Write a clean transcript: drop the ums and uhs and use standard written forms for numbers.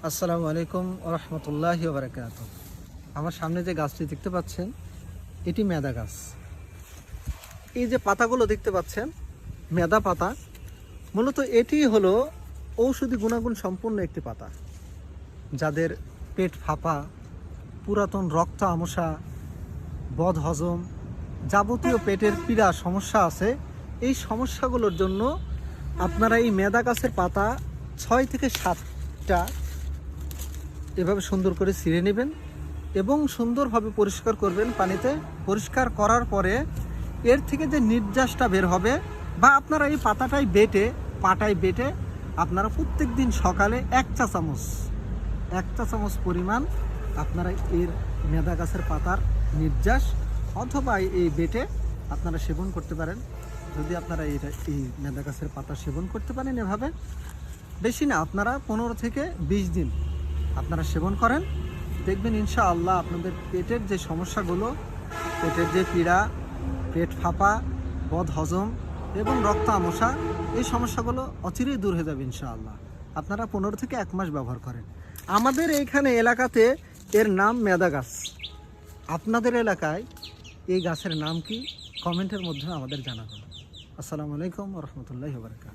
আসসালামু আলাইকুম রহমতুল্লাহি বারাকাত। আমার সামনে যে গাছটি দেখতে পাচ্ছেন এটি মেদা গাছ। এই যে পাতাগুলো দেখতে পাচ্ছেন মেদা পাতা, মূলত এটি হলো ঔষধি গুণাগুণ সম্পন্ন একটি পাতা। যাদের পেট ফাঁপা, পুরাতন রক্ত আমসা, বদ হজম, যাবতীয় পেটের পীড়া সমস্যা আছে, এই সমস্যাগুলোর জন্য আপনারা এই মেদা গাছের পাতা 6 থেকে 7টা এভাবে সুন্দর করে ছিঁড়ে নেবেন এবং সুন্দরভাবে পরিষ্কার করবেন পানিতে। পরিষ্কার করার পরে এর থেকে যে নির্যাসটা বের হবে, বা আপনারা এই পাতাটাই পাটায় বেটে আপনারা প্রত্যেক দিন সকালে 1 চা চামচ পরিমাণ আপনারা এর মেদা গাছের পাতার নির্যাস অথবা এই বেটে আপনারা সেবন করতে পারেন। যদি আপনারা এই মেদা গাছের পাতা সেবন করতে পারেন এভাবে, বেশি না, আপনারা 15 থেকে 20 দিন আপনারা সেবন করেন, দেখবেন ইনশাআল্লাহ আপনাদের পেটের যে সমস্যাগুলো, পেটের যে পীড়া, পেট ফাঁপা, বদ হজম এবং রক্ত আমসা, এই সমস্যাগুলো অচিরেই দূর হয়ে যাবে ইনশাআল্লাহ। আপনারা 15 থেকে 1 মাস ব্যবহার করেন। আমাদের এইখানে এলাকাতে এর নাম মেদা গাছ। আপনাদের এলাকায় এই গাছের নাম কি? কমেন্টের মধ্যে আমাদের জানাবেন। আসসালামু আলাইকুম রহমতুল্লাহি ওয়া বারাকাতুহু।